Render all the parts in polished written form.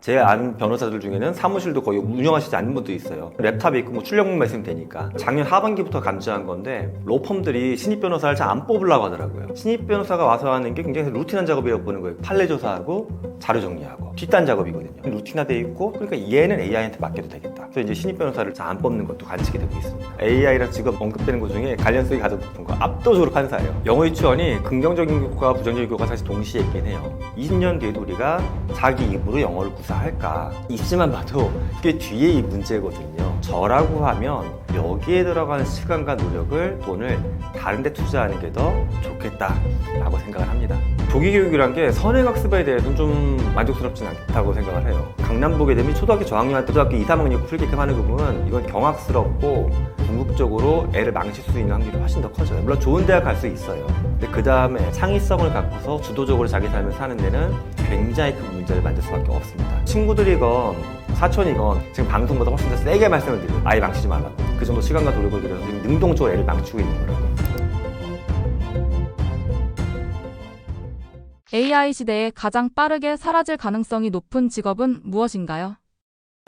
제 아는 변호사들 중에는 사무실도 거의 운영하시지 않는 분도 있어요. 랩탑이 있고 뭐 출력문만 있으면 되니까. 작년 하반기부터 감지한 건데 로펌들이 신입 변호사를 잘 안 뽑으려고 하더라고요. 신입 변호사가 와서 하는 게 굉장히 루틴한 작업이라고 보는 거예요. 판례 조사하고 자료 정리하고 뒷단 작업이거든요. 루틴화돼 있고 그러니까 얘는 AI한테 맡겨도 되겠다. 그래서 이제 신입 변호사를 잘 안 뽑는 것도 관측이 되고 있습니다. AI랑 직업 언급되는 것 중에 관련성이 가장 높은 거 압도적으로 판사예요. 영어 유치원이 긍정적인 교과 부정적인 교과가 사실 동시에 있긴 해요. 20년 뒤에도 우리가 자기 입으로 영어를 구사할까? 입시만 봐도 꽤 뒤에 이 문제거든요. 저라고 하면 여기에 들어가는 시간과 노력을 돈을 다른 데 투자하는 게 더 좋겠다라고 생각을 합니다. 조기교육이란 게 선행학습에 대해서는 좀 만족스럽진 않다고 생각을 해요. 강남북에 되면 초등학교 저학년, 초등학교 2, 3학년 풀게끔 하는 부분은 이건 경악스럽고 궁극적으로 애를 망칠 수 있는 확률이 훨씬 더 커져요. 물론 좋은 대학 갈 수 있어요. 근데 그 다음에 창의성을 갖고서 주도적으로 자기 삶을 사는 데는 굉장히 큰 문제를 만들 수밖에 없습니다. 친구들이건 사촌이건 지금 방송보다 훨씬 더 세게 말씀을 드려요. 아예 망치지 말라고. 그 정도 시간과 노력을 들여서 지금 능동적으로 애를 망치고 있는 거라고. AI 시대에 가장 빠르게 사라질 가능성이 높은 직업은 무엇인가요?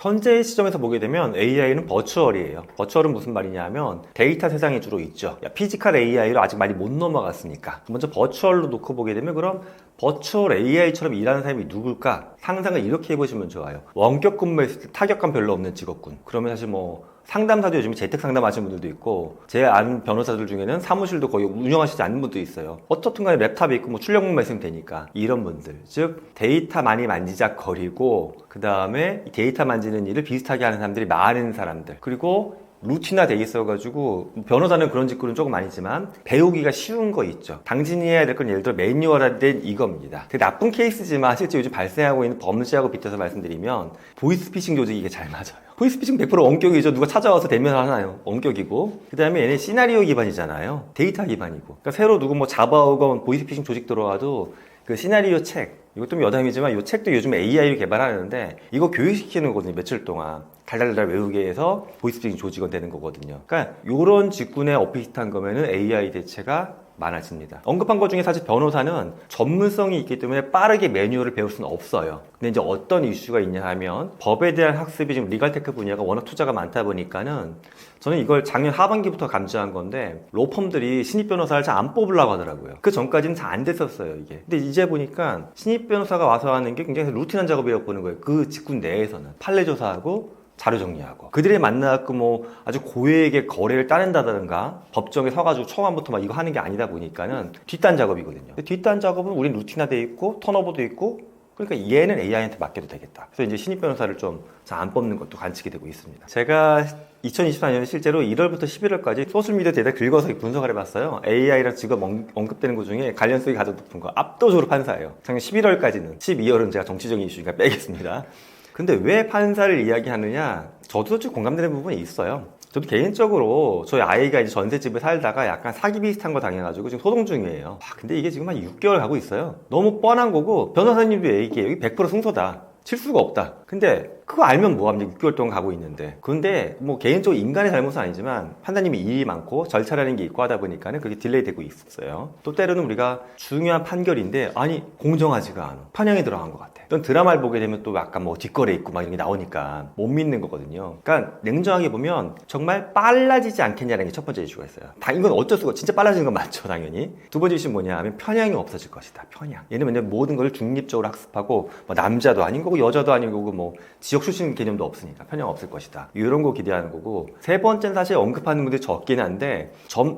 현재 시점에서 보게 되면 AI는 버추얼이에요. 버추얼은 무슨 말이냐 하면 데이터 세상에 주로 있죠. 피지컬 AI로 아직 많이 못 넘어갔으니까. 먼저 버추얼로 놓고 보게 되면 그럼 버추얼 AI처럼 일하는 사람이 누굴까? 상상을 이렇게 해보시면 좋아요. 원격 근무했을 때 타격감 별로 없는 직업군. 그러면 사실 뭐 상담사도 요즘에 재택 상담하시는 분들도 있고 제 아는 변호사들 중에는 사무실도 거의 운영하시지 않는 분도 있어요. 어떻든 간에 랩탑이 있고 뭐 출력문만 있으면 되니까 이런 분들 즉 데이터 많이 만지작거리고 그 다음에 데이터 만지는 일을 비슷하게 하는 사람들이 많은 사람들 그리고 루틴화 돼 있어가지고 변호사는 그런 직군은 조금 아니지만 배우기가 쉬운 거 있죠. 당신이 해야 될 건 예를 들어 매뉴얼화된 이겁니다. 되게 나쁜 케이스지만 실제 요즘 발생하고 있는 범죄하고 빗대서 말씀드리면 보이스피싱 조직이 이게 잘 맞아요. 보이스피싱 100% 원격이죠. 누가 찾아와서 대면을 하나요? 원격이고 그 다음에 얘네 시나리오 기반이잖아요. 데이터 기반이고 그러니까 새로 누구 뭐 잡아오건 보이스피싱 조직 들어와도 그 시나리오 책 이것도 좀 여담이지만 이 책도 요즘 AI로 개발하는데 이거 교육시키는 거거든요. 며칠 동안 달달달 외우게 해서 보이스피싱 조직원 되는 거거든요. 그러니까 이런 직군에 비슷한 거면은 AI 대체가 많아집니다. 언급한 것 중에 사실 변호사는 전문성이 있기 때문에 빠르게 매뉴얼을 배울 수는 없어요. 근데 이제 어떤 이슈가 있냐 하면 법에 대한 학습이 지금 리갈테크 분야가 워낙 투자가 많다 보니까는 저는 이걸 작년 하반기부터 감지한 건데 로펌들이 신입 변호사를 잘 안 뽑으려고 하더라고요. 그 전까지는 잘 안 됐었어요 이게. 근데 이제 보니까 신입 변호사가 와서 하는 게 굉장히 루틴한 작업이라고 보는 거예요. 그 직군 내에서는 판례 조사하고 자료 정리하고 그들이 만나갖고 뭐 아주 고액의 거래를 따낸다든가 법정에 서가지고 초반부터 막 이거 하는 게 아니다 보니까는 뒷단 작업이거든요. 뒷단 작업은 우린 루틴화돼 있고 턴오버도 있고 그러니까 얘는 AI한테 맡겨도 되겠다. 그래서 이제 신입 변호사를 좀 잘 안 뽑는 것도 관측이 되고 있습니다. 제가 2024년에 실제로 1월부터 11월까지 소셜미디어 데이터 긁어서 분석을 해봤어요. AI랑 직업 언급되는 것 중에 관련성이 가장 높은 거 압도적으로 판사예요. 작년 11월까지는 12월은 제가 정치적인 이슈니까 빼겠습니다. 근데 왜 판사를 이야기하느냐? 저도 솔직히 공감되는 부분이 있어요. 저도 개인적으로 저희 아이가 이제 전셋집에 살다가 약간 사기 비슷한 거 당해가지고 지금 소송 중이에요. 근데 이게 지금 한 6개월 가고 있어요. 너무 뻔한 거고 변호사님도 얘기해요. 여기 100% 승소다. 칠 수가 없다. 근데 그거 알면 뭐합니까? 6개월 동안 가고 있는데. 근데 뭐 개인적으로 인간의 잘못은 아니지만 판사님이 일이 많고 절차라는 게 있고 하다 보니까는 그게 딜레이 되고 있었어요. 또 때로는 우리가 중요한 판결인데 아니 공정하지가 않아. 편향이 들어간 것 같아. 또 드라마를 보게 되면 또 약간 뭐 뒷거래 있고 막 이런 게 나오니까 못 믿는 거거든요. 그러니까 냉정하게 보면 정말 빨라지지 않겠냐는 게 첫 번째 이슈가 있어요. 이건 어쩔 수가 진짜 빨라지는 건 맞죠 당연히. 두 번째 이슈는 뭐냐 하면 편향이 없어질 것이다. 편향. 얘는 맨날 모든 걸 중립적으로 학습하고 뭐 남자도 아닌 거고 여자도 아닌 거고 뭐 지역 출신 개념도 없으니까 편향 없을 것이다. 이런 거 기대하는 거고 세 번째는 사실 언급하는 분들이 적긴 한데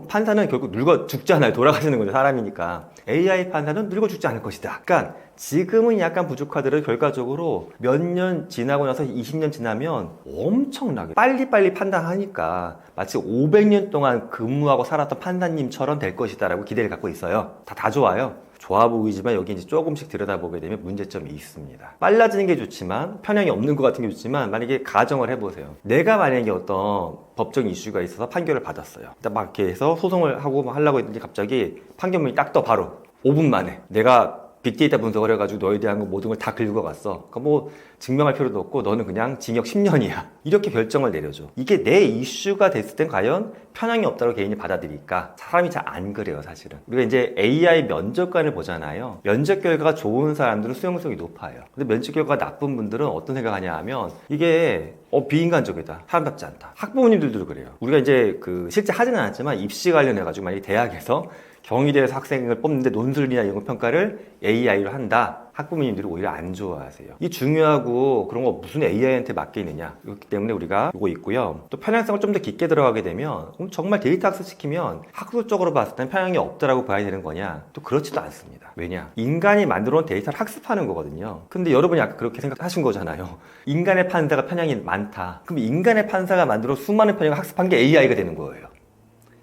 판사는 결국 늙어 죽지 않아요. 돌아가시는 건데 사람이니까. AI 판사는 늙어 죽지 않을 것이다. 그러니까 지금은 약간 부족하더라도 결과적으로 몇 년 지나고 나서 20년 지나면 엄청나게 빨리빨리 판단하니까 마치 500년 동안 근무하고 살았던 판사님처럼 될 것이다 라고 기대를 갖고 있어요. 다 좋아요. 좋아 보이지만 여기 이제 조금씩 들여다보게 되면 문제점이 있습니다. 빨라지는 게 좋지만 편향이 없는 것 같은 게 좋지만 만약에 가정을 해보세요. 내가 만약에 어떤 법적 이슈가 있어서 판결을 받았어요. 막 이렇게 해서 소송을 하고 하려고 했는데 갑자기 판결문이 딱 떠 바로 5분 만에 내가 빅데이터 분석을 해가지고 너에 대한 거 모든 걸 다 긁어갔어. 그러니까 뭐 증명할 필요도 없고 너는 그냥 징역 10년이야. 이렇게 결정을 내려줘. 이게 내 이슈가 됐을 땐 과연 편향이 없다고 개인이 받아들일까? 사람이 잘 안 그래요, 사실은. 우리가 이제 AI 면접관을 보잖아요. 면접 결과가 좋은 사람들은 수용성이 높아요. 근데 면접 결과가 나쁜 분들은 어떤 생각하냐 하면 이게 비인간적이다. 사람답지 않다. 학부모님들도 그래요. 우리가 이제 실제 하지는 않았지만 입시 관련해가지고 만약에 대학에서 경희대에서 학생을 뽑는데 논술이나 이런 거 평가를 AI로 한다. 학부모님들이 오히려 안 좋아하세요. 이 중요하고 그런 거 무슨 AI한테 맡기느냐. 그렇기 때문에 우리가 이거 있고요. 또 편향성을 좀 더 깊게 들어가게 되면 그럼 정말 데이터 학습 시키면 학술적으로 봤을 땐 편향이 없다라고 봐야 되는 거냐? 또 그렇지도 않습니다. 왜냐? 인간이 만들어 놓은 데이터를 학습하는 거거든요. 근데 여러분이 아까 그렇게 생각하신 거잖아요. 인간의 판사가 편향이 많다. 그럼 인간의 판사가 만들어 수많은 편향을 학습한 게 AI가 되는 거예요.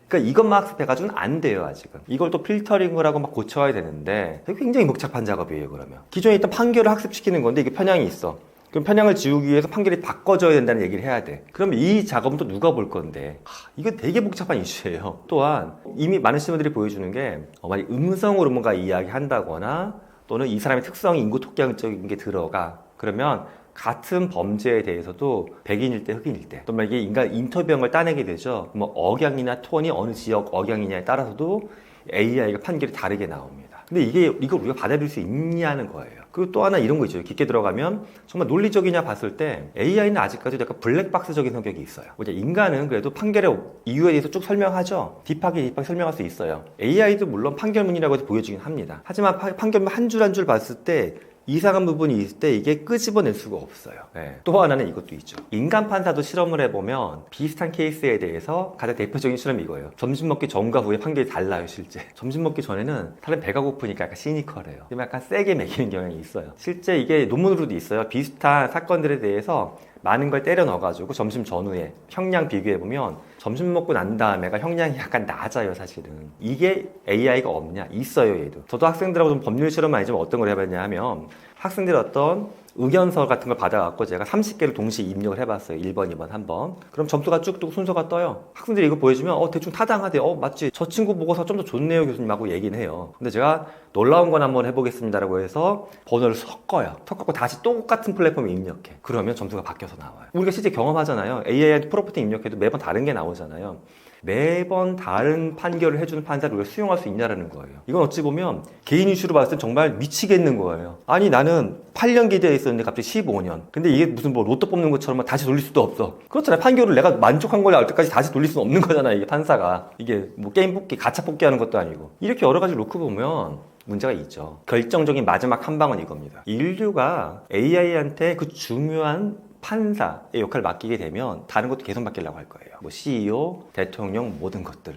그러니까 이것만 학습해가지고는 안 돼요, 아직은. 이걸 또 필터링을 하고 막 고쳐야 되는데 굉장히 복잡한 작업이에요, 그러면. 기존에 있던 판결을 학습시키는 건데 이게 편향이 있어. 그럼 편향을 지우기 위해서 판결이 바꿔줘야 된다는 얘기를 해야 돼. 그럼 이 작업은 또 누가 볼 건데? 이거 되게 복잡한 이슈예요. 또한 이미 많은 시민들이 보여주는 게 만약 음성으로 뭔가 이야기한다거나 또는 이 사람의 특성이 인구 토양적인 게 들어가. 그러면 같은 범죄에 대해서도 백인일 때 흑인일 때 또 만약에 인간 인터뷰한 걸 따내게 되죠. 뭐 억양이나 톤이 어느 지역 억양이냐에 따라서도 AI가 판결이 다르게 나옵니다. 근데 이걸 우리가 받아들일 수 있냐는 거예요. 그리고 또 하나 이런 거 있죠. 깊게 들어가면 정말 논리적이냐 봤을 때 AI는 아직까지도 약간 블랙박스적인 성격이 있어요. 이제 인간은 그래도 판결의 이유에 대해서 쭉 설명하죠. 딥하게 설명할 수 있어요. AI도 물론 판결문이라고 해서 보여주긴 합니다. 하지만 판결문 한 줄 한 줄 봤을 때 이상한 부분이 있을 때 이게 끄집어낼 수가 없어요. 네. 또 하나는 이것도 있죠. 인간 판사도 실험을 해보면 비슷한 케이스에 대해서 가장 대표적인 실험이 이거예요. 점심 먹기 전과 후에 판결이 달라요, 실제. 점심 먹기 전에는 사람 배가 고프니까 약간 시니컬해요. 약간 세게 먹이는 경향이 있어요. 실제 이게 논문으로도 있어요. 비슷한 사건들에 대해서 많은 걸 때려 넣어가지고 점심 전후에 형량 비교해보면 점심 먹고 난 다음에가 형량이 약간 낮아요, 사실은. 이게 AI가 없냐? 있어요, 얘도. 저도 학생들하고 좀 법률 실험 많이 좀 어떤 걸 해봤냐 하면 학생들이 어떤 의견서 같은 걸 받아갖고 제가 30개를 동시에 입력을 해봤어요. 1번, 2번, 3번. 그럼 점수가 쭉쭉 순서가 떠요. 학생들이 이거 보여주면 대충 타당하대. 맞지? 저 친구 보고서 좀 더 좋네요, 교수님하고 얘기는 해요. 근데 제가 놀라운 건 한번 해보겠습니다라고 해서 번호를 섞어요. 섞고 다시 똑같은 플랫폼에 입력해. 그러면 점수가 바뀌어서 나와요. 우리가 실제 경험하잖아요. AI한테 프로mp트 입력해도 매번 다른 게 나오잖아요. 매번 다른 판결을 해주는 판사를 우리가 수용할 수 있냐라는 거예요. 이건 어찌 보면 개인 이슈로 봤을 땐 정말 미치겠는 거예요. 아니 나는 8년 기대에 있었는데 갑자기 15년. 근데 이게 무슨 뭐 로또 뽑는 것처럼 다시 돌릴 수도 없어. 그렇잖아요. 판결을 내가 만족한 걸 나올 때까지 다시 돌릴 수는 없는 거잖아요. 이게 판사가. 이게 뭐 게임 뽑기, 가차 뽑기 하는 것도 아니고. 이렇게 여러 가지 놓고 보면 문제가 있죠. 결정적인 마지막 한 방은 이겁니다. 인류가 AI한테 그 중요한 판사의 역할을 맡기게 되면 다른 것도 계속 맡기려고 할 거예요. 뭐 CEO, 대통령, 모든 것들.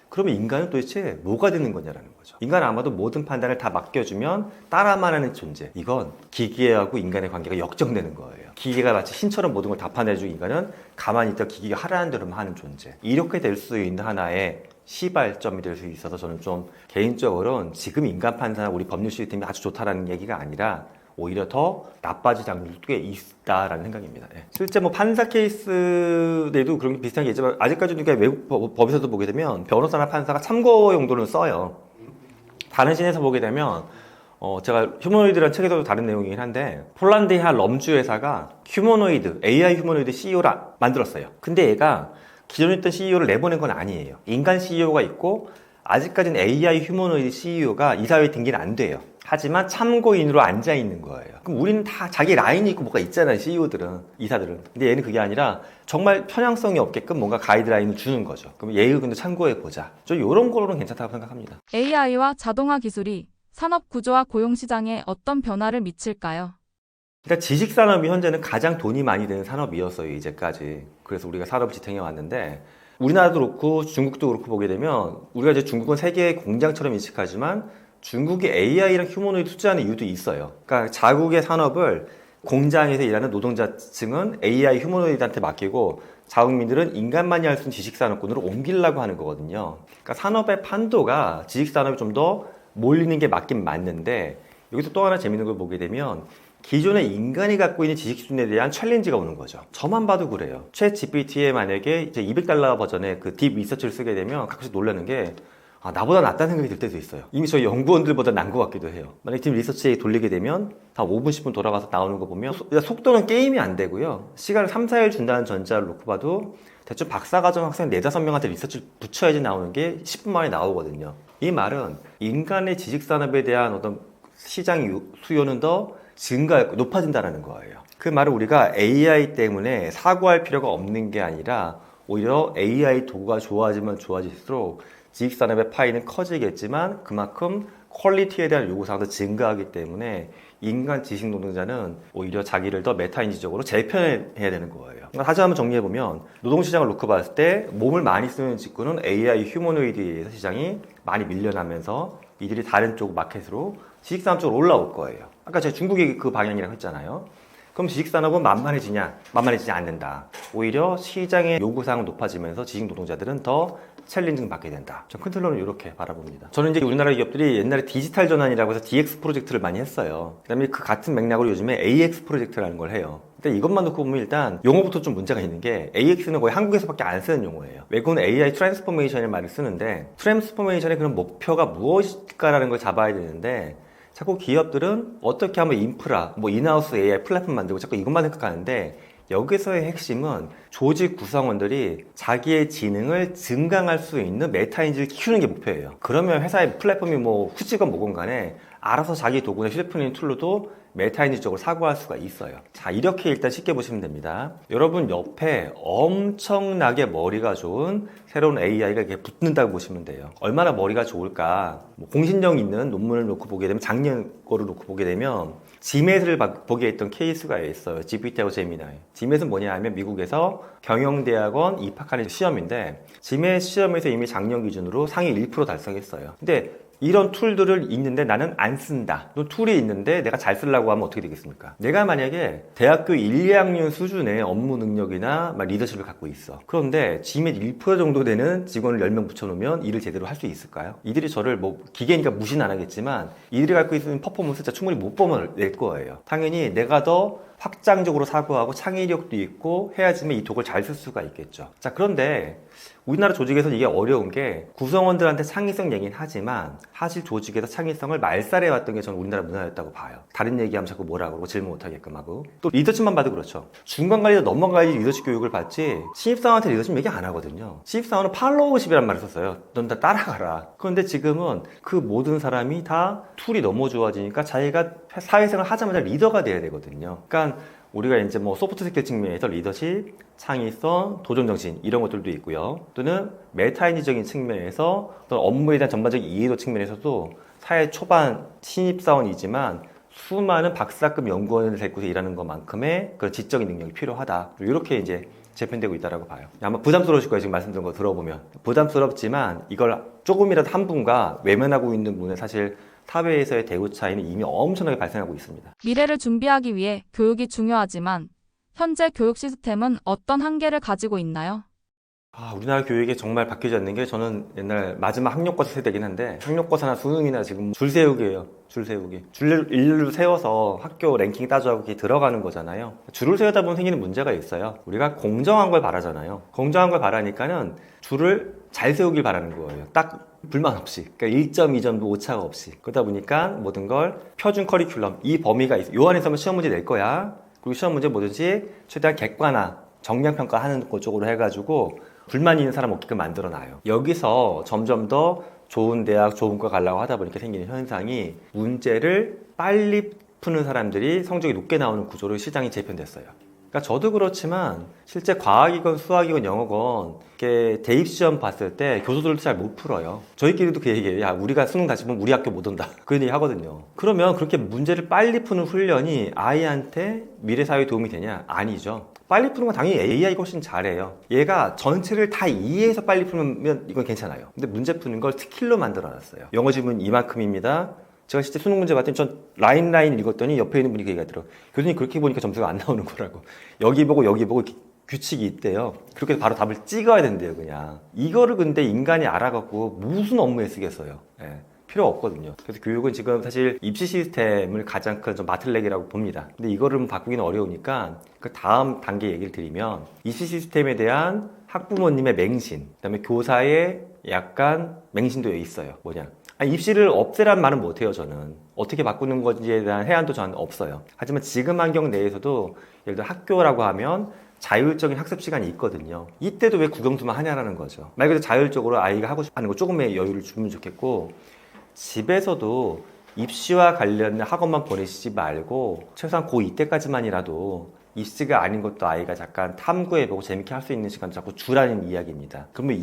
그러면 인간은 도대체 뭐가 되는 거냐라는 거죠. 인간은 아마도 모든 판단을 다 맡겨주면 따라만 하는 존재. 이건 기계하고 인간의 관계가 역정되는 거예요. 기계가 마치 신처럼 모든 걸 다 판단해주고 인간은 가만히 있다 기계가 하라는 대로만 하는 존재. 이렇게 될 수 있는 하나의 시발점이 될 수 있어서 저는 좀 개인적으로는 지금 인간 판사나 우리 법률 시스템이 아주 좋다라는 얘기가 아니라 오히려 더 나빠질 장면도 꽤 있다라는 생각입니다. 예. 실제 뭐 판사 케이스에도 그런 게 비슷한 게 있지만 아직까지도 외국 법에서도 보게 되면 변호사나 판사가 참고 용도는 써요. 다른 신에서 보게 되면 제가 휴머노이드라는 책에서도 다른 내용이긴 한데 폴란드의 한 럼주 회사가 휴머노이드, AI 휴머노이드 CEO를 만들었어요. 근데 얘가 기존에 있던 CEO를 내보낸 건 아니에요. 인간 CEO가 있고 아직까지는 AI 휴머노이드 CEO가 이사회에 등기는 안 돼요. 하지만 참고인으로 앉아 있는 거예요. 그럼 우리는 다 자기 라인이 있고 뭐가 있잖아요, CEO들은, 이사들은. 근데 얘는 그게 아니라 정말 편향성이 없게끔 뭔가 가이드라인을 주는 거죠. 그럼 얘 의견도 참고해 보자. 저 이런 거로는 괜찮다고 생각합니다. AI와 자동화 기술이 산업 구조와 고용 시장에 어떤 변화를 미칠까요? 그러니까 지식산업이 현재는 가장 돈이 많이 드는 산업이었어요, 이제까지. 그래서 우리가 산업을 지탱해 왔는데 우리나라도 그렇고 중국도 그렇고 보게 되면 우리가 이제 중국은 세계의 공장처럼 인식하지만 중국이 AI랑 휴머노이드 투자하는 이유도 있어요. 그러니까 자국의 산업을 공장에서 일하는 노동자층은 AI 휴머노이드한테 맡기고 자국민들은 인간만이 할 수 있는 지식산업군으로 옮기려고 하는 거거든요. 그러니까 산업의 판도가 지식산업이 좀 더 몰리는 게 맞긴 맞는데 여기서 또 하나 재밌는 걸 보게 되면 기존의 인간이 갖고 있는 지식 수준에 대한 챌린지가 오는 거죠. 저만 봐도 그래요. 챗 GPT에 만약에 이제 $200 버전의 그 딥 리서치를 쓰게 되면 가끔씩 놀라는 게 나보다 낫다는 생각이 들 때도 있어요. 이미 저희 연구원들보다 난 것 같기도 해요. 만약에 팀 리서치에 돌리게 되면 한 5분, 10분 돌아가서 나오는 거 보면 속도는 게임이 안 되고요. 시간을 3, 4일 준다는 전자를 놓고 봐도 대충 박사과정 학생 4, 5명한테 리서치를 붙여야지 나오는 게 10분 만에 나오거든요. 이 말은 인간의 지식산업에 대한 어떤 시장 수요는 더 높아진다는 거예요. 그 말은 우리가 AI 때문에 사고할 필요가 없는 게 아니라 오히려 AI 도구가 좋아지면 좋아질수록 지식산업의 파이는 커지겠지만 그만큼 퀄리티에 대한 요구사항도 증가하기 때문에 인간 지식 노동자는 오히려 자기를 더 메타인지적으로 재편해야 되는 거예요. 다시 한번 정리해보면 노동시장을 놓고 봤을 때 몸을 많이 쓰는 직군은 AI 휴머노이드에서 시장이 많이 밀려나면서 이들이 다른 쪽 마켓으로 지식산업 쪽으로 올라올 거예요. 아까 제가 중국이 그 방향이라고 했잖아요. 그럼 지식산업은 만만해지냐? 만만해지지 않는다. 오히려 시장의 요구사항은 높아지면서 지식 노동자들은 더 챌린징 받게 된다. 전 큰 틀로는 이렇게 바라봅니다. 저는 이제 우리나라 기업들이 옛날에 디지털 전환이라고 해서 DX 프로젝트를 많이 했어요. 그 다음에 그 같은 맥락으로 요즘에 AX 프로젝트라는 걸 해요. 근데 이것만 놓고 보면 일단 용어부터 좀 문제가 있는 게 AX는 거의 한국에서밖에 안 쓰는 용어예요. 외국은 AI 트랜스포메이션이라는 말을 쓰는데 트랜스포메이션의 그런 목표가 무엇일까라는 걸 잡아야 되는데 자꾸 기업들은 어떻게 하면 인프라, 인하우스 AI 플랫폼 만들고 자꾸 이것만 생각하는데 여기서의 핵심은 조직 구성원들이 자기의 지능을 증강할 수 있는 메타인지를 키우는 게 목표예요. 그러면 회사의 플랫폼이 후지건 뭐건 간에 알아서 자기 도구나 휴대폰인 툴로도 메타인지적으로 사고할 수가 있어요. 자, 이렇게 일단 쉽게 보시면 됩니다. 여러분 옆에 엄청나게 머리가 좋은 새로운 AI가 이렇게 붙는다고 보시면 돼요. 얼마나 머리가 좋을까? 공신력 있는 논문을 놓고 보게 되면 작년 거를 놓고 보게 되면 지맷을 보게 했던 케이스가 있어요. GPT하고 제미나이. 지맷은 뭐냐 하면 미국에서 경영대학원 입학하는 시험인데 지맷 시험에서 이미 작년 기준으로 상위 1% 달성했어요. 근데 이런 툴들을 있는데 나는 안 쓴다. 또 툴이 있는데 내가 잘 쓰려고 하면 어떻게 되겠습니까? 내가 만약에 대학교 1, 2학년 수준의 업무 능력이나 리더십을 갖고 있어. 그런데 지맷 1% 정도 되는 직원을 10명 붙여놓으면 일을 제대로 할 수 있을까요? 이들이 저를 기계니까 무시는 안 하겠지만 이들이 갖고 있는 퍼포먼스 진짜 충분히 못 낼 거예요. 당연히 내가 더 확장적으로 사고하고 창의력도 있고 해야지만 이 도구를 잘 쓸 수가 있겠죠. 자, 그런데 우리나라 조직에서는 이게 어려운 게 구성원들한테 창의성 얘기는 하지만 사실 조직에서 창의성을 말살해왔던 게 저는 우리나라 문화였다고 봐요. 다른 얘기하면 자꾸 뭐라 그러고 질문 못하게끔 하고 또 리더십만 봐도 그렇죠. 중간관리자 넘어가야지 리더십 교육을 받지 신입사원한테 리더십 얘기 안 하거든요. 신입사원은 팔로우십이란 말을 썼어요. 넌 다 따라가라. 그런데 지금은 그 모든 사람이 다 툴이 너무 좋아지니까 자기가 사회생활 하자마자 리더가 돼야 되거든요. 그러니까 우리가 이제 소프트 스킬 측면에서 리더십, 창의성, 도전정신 이런 것들도 있고요. 또는 메타인지적인 측면에서 또는 업무에 대한 전반적인 이해도 측면에서도 사회 초반 신입사원이지만 수많은 박사급 연구원을 데리고서 일하는 것만큼의 그런 지적인 능력이 필요하다. 이렇게 이제 재편되고 있다고 봐요. 아마 부담스러우실 거예요. 지금 말씀드린 거 들어보면. 부담스럽지만 이걸 조금이라도 한 분과 외면하고 있는 분은 사실 사회에서의 대우 차이는 이미 엄청나게 발생하고 있습니다. 미래를 준비하기 위해 교육이 중요하지만 현재 교육 시스템은 어떤 한계를 가지고 있나요? 우리나라 교육이 정말 바뀌지 않는 게 저는 옛날 마지막 학력고사 세대긴 한데 학력고사나 수능이나 지금 줄 세우기예요. 줄 세우기. 줄을 일렬로 세워서 학교 랭킹 따져하고 들어가는 거잖아요. 줄을 세우다 보면 생기는 문제가 있어요. 우리가 공정한 걸 바라잖아요. 공정한 걸 바라니까는 줄을 잘 세우길 바라는 거예요. 딱 불만 없이. 그러니까 1점, 2점도 오차가 없이. 그러다 보니까 모든 걸 표준 커리큘럼, 이 범위가 있어. 요 안에서만 시험 문제 낼 거야. 그리고 시험 문제 뭐든지 최대한 객관화, 정량평가하는 것 쪽으로 해가지고 불만 있는 사람 없게끔 만들어놔요. 여기서 점점 더 좋은 대학, 좋은 과 가려고 하다 보니까 생기는 현상이 문제를 빨리 푸는 사람들이 성적이 높게 나오는 구조로 시장이 재편됐어요. 그러니까 저도 그렇지만 실제 과학이건 수학이건 영어건 이렇게 대입시험 봤을 때 교수들도 잘 못 풀어요. 저희끼리도 그 얘기해요. 야, 우리가 수능 다시 보면 우리 학교 못 온다. 그런 얘기 하거든요. 그러면 그렇게 문제를 빨리 푸는 훈련이 아이한테 미래 사회에 도움이 되냐? 아니죠. 빨리 푸는 건 당연히 AI가 훨씬 잘해요. 얘가 전체를 다 이해해서 빨리 풀면 이건 괜찮아요. 근데 문제 푸는 걸 스킬로 만들어놨어요. 영어 지문 이만큼입니다. 제가 실제 수능 문제 봤더니 전 라인 읽었더니 옆에 있는 분이 그 얘기하더라고요. 교수님 그렇게 보니까 점수가 안 나오는 거라고. 여기 보고 규칙이 있대요. 그렇게 바로 답을 찍어야 된대요, 그냥. 이거를 근데 인간이 알아갖고 무슨 업무에 쓰겠어요. 예. 필요 없거든요. 그래서 교육은 지금 사실 입시 시스템을 가장 큰 좀 마틀렉이라고 봅니다. 근데 이거를 바꾸기는 어려우니까 그 다음 단계 얘기를 드리면 입시 시스템에 대한 학부모님의 맹신, 그다음에 교사의 약간 맹신도 있어요. 뭐냐? 아니, 입시를 없애란 말은 못해요, 저는. 어떻게 바꾸는 건지에 대한 해안도 저는 없어요. 하지만 지금 환경 내에서도 예를 들어 학교라고 하면 자율적인 학습 시간이 있거든요. 이때도 왜 국영수만 하냐라는 거죠. 말 그대로 자율적으로 아이가 하고 싶어 하는 거 조금의 여유를 주면 좋겠고, 집에서도 입시와 관련된 학원만 보내시지 말고 최소한 고2 때까지만이라도 입시가 아닌 것도 아이가 잠깐 탐구해보고 재밌게 할 수 있는 시간 자꾸 주라는 이야기입니다. 그러면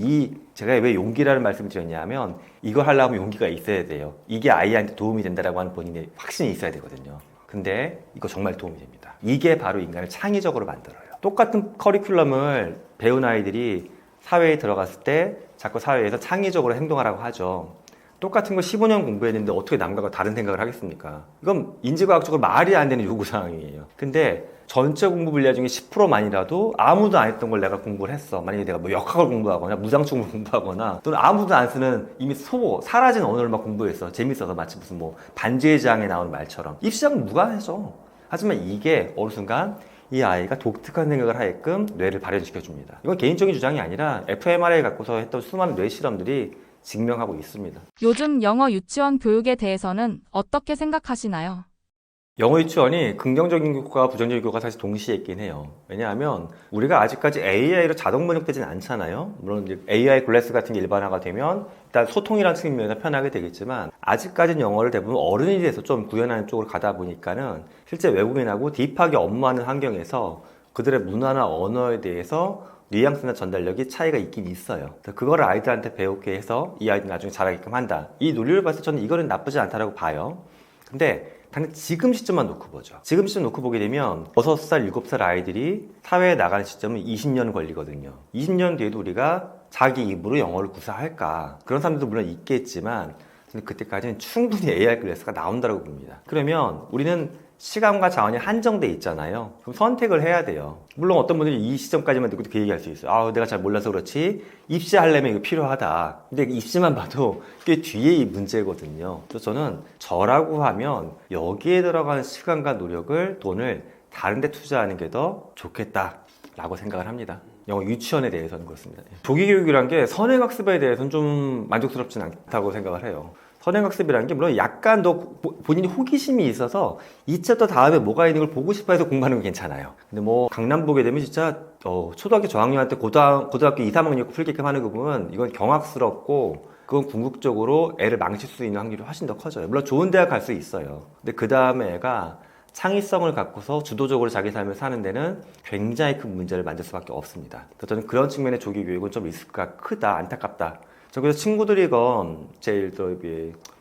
제가 왜 용기라는 말씀을 드렸냐면 이걸 하려면 용기가 있어야 돼요. 이게 아이한테 도움이 된다라고 하는 본인의 확신이 있어야 되거든요. 근데 이거 정말 도움이 됩니다. 이게 바로 인간을 창의적으로 만들어요. 똑같은 커리큘럼을 배운 아이들이 사회에 들어갔을 때 자꾸 사회에서 창의적으로 행동하라고 하죠. 똑같은 걸 15년 공부했는데 어떻게 남과 다른 생각을 하겠습니까? 이건 인지과학적으로 말이 안 되는 요구사항이에요. 근데 전체 공부 분야 중에 10%만이라도 아무도 안 했던 걸 내가 공부를 했어. 만약에 내가 뭐 역학을 공부하거나 무장충을 공부하거나 또는 아무도 안 쓰는 이미 사라진 언어를 막 공부했어. 재밌어서 마치 무슨 뭐 반지의 제왕에 나오는 말처럼. 입시장은 무관해져. 하지만 이게 어느 순간 이 아이가 독특한 생각을 하게끔 뇌를 발현시켜 줍니다. 이건 개인적인 주장이 아니라 fMRI 갖고서 했던 수많은 뇌 실험들이 증명하고 있습니다. 요즘 영어 유치원 교육에 대해서는 어떻게 생각하시나요? 영어 유치원이 긍정적인 교육과 부정적인 교육과 사실 동시에 있긴 해요. 왜냐하면 우리가 아직까지 AI로 자동 번역되지는 않잖아요. 물론 이제 AI 클래스 같은 게 일반화가 되면 일단 소통이라는 측면에서 편하게 되겠지만 아직까지는 영어를 대부분 어른이 돼서 좀 구현하는 쪽으로 가다 보니까는 실제 외국인하고 딥하게 업무하는 환경에서 그들의 문화나 언어에 대해서 뉘앙스나 전달력이 차이가 있긴 있어요. 그거를 아이들한테 배우게 해서 이 아이들 나중에 잘하게끔 한다. 이 논리를 봤을 때 저는 이거는 나쁘지 않다라고 봐요. 근데 당장 지금 시점만 놓고 보죠. 지금 시점 놓고 보게 되면 6살, 7살 아이들이 사회에 나가는 시점은 20년 걸리거든요. 20년 뒤에도 우리가 자기 입으로 영어를 구사할까? 그런 사람들도 물론 있겠지만 저는 그때까지는 충분히 AI 클래스가 나온다고 봅니다. 그러면 우리는 시간과 자원이 한정돼 있잖아요. 그럼 선택을 해야 돼요. 물론 어떤 분들이 이 시점까지만 듣고 그 얘기할 수 있어요. 아, 내가 잘 몰라서 그렇지 입시하려면 이거 필요하다. 근데 입시만 봐도 꽤 뒤에 이 문제거든요. 그래서 저는 저라고 하면 여기에 들어가는 시간과 노력을, 돈을 다른 데 투자하는 게 더 좋겠다라고 생각을 합니다. 영어 유치원에 대해서는 그렇습니다. 조기교육이란 게 선행학습에 대해서는 좀 만족스럽진 않다고 생각을 해요. 선행학습이라는 게 물론 약간 더 본인이 호기심이 있어서 이 챕터 다음에 뭐가 있는 걸 보고 싶어 해서 공부하는 건 괜찮아요. 근데 뭐 강남 보게 되면 진짜 초등학교 저학년한테 고등학교 2, 3학년 풀게끔 하는 거 보면 이건 경악스럽고 그건 궁극적으로 애를 망칠 수 있는 확률이 훨씬 더 커져요. 물론 좋은 대학 갈 수 있어요. 근데 그 다음에 애가 창의성을 갖고서 주도적으로 자기 삶을 사는 데는 굉장히 큰 문제를 만들 수밖에 없습니다. 그래서 저는 그런 측면의 조기 교육은 좀 리스크가 크다, 안타깝다. 저 그래서 친구들이건 제일 또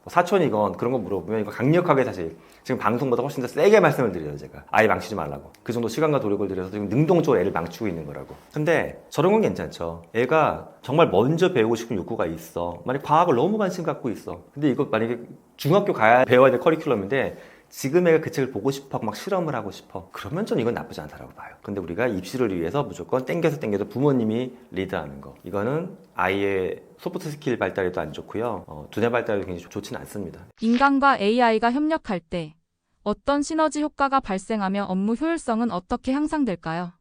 사촌이건 그런 거 물어보면 이거 강력하게 사실 지금 방송보다 훨씬 더 세게 말씀을 드려요. 제가 아예 망치지 말라고. 그 정도 시간과 노력을 들여서 지금 능동적으로 애를 망치고 있는 거라고. 근데 저런 건 괜찮죠. 애가 정말 먼저 배우고 싶은 욕구가 있어. 만약 과학을 너무 관심 갖고 있어. 근데 이거 만약에 중학교 가야 배워야 될 커리큘럼인데 지금 애가 그 책을 보고 싶어 하고 막 실험을 하고 싶어. 그러면 전 이건 나쁘지 않다라고 봐요. 근데 우리가 입시를 위해서 무조건 땡겨서 부모님이 리드하는 거. 이거는 아이의 소프트 스킬 발달에도 안 좋고요. 두뇌 발달에도 굉장히 좋지는 않습니다. 인간과 AI가 협력할 때 어떤 시너지 효과가 발생하며 업무 효율성은 어떻게 향상될까요?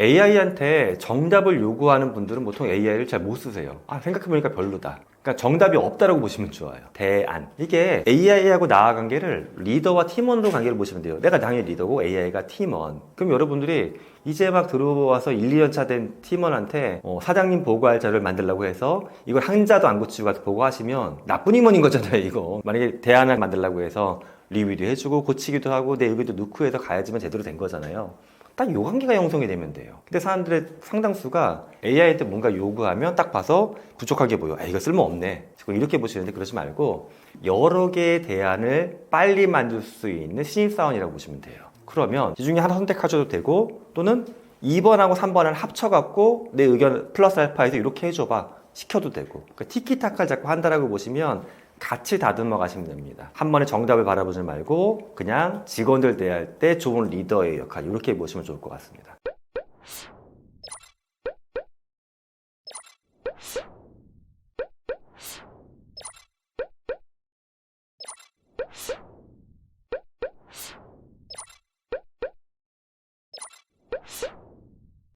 AI한테 정답을 요구하는 분들은 보통 AI를 잘 못 쓰세요. 생각해보니까 별로다. 그러니까 정답이 없다라고 보시면 좋아요. 대안. 이게 AI하고 나와 관계를 리더와 팀원으로 관계를 보시면 돼요. 내가 당연히 리더고 AI가 팀원. 그럼 여러분들이 이제 막 들어와서 1, 2년 차 된 팀원한테 사장님 보고할 자료를 만들려고 해서 이걸 한 자도 안 고치고 가서 보고하시면 나쁜 임원인 거잖아요, 이거. 만약에 대안을 만들려고 해서 리뷰도 해주고 고치기도 하고 내 의견도 넣고 해서 가야지만 제대로 된 거잖아요. 딱 요 관계가 형성이 되면 돼요. 근데 사람들의 상당수가 AI한테 뭔가 요구하면 딱 봐서 부족하게 보여. 이거 쓸모없네. 이렇게 보시는데 그러지 말고 여러 개의 대안을 빨리 만들 수 있는 신입사원이라고 보시면 돼요. 그러면 이 중에 하나 선택하셔도 되고 또는 2번하고 3번을 합쳐갖고 내 의견 플러스 알파에서 이렇게 해줘봐. 시켜도 되고. 그러니까 티키타카를 자꾸 한다라고 보시면 같이 다듬어 가시면 됩니다. 한 번에 정답을 바라보지 말고 그냥 직원들 대할 때 좋은 리더의 역할 이렇게 보시면 좋을 것 같습니다.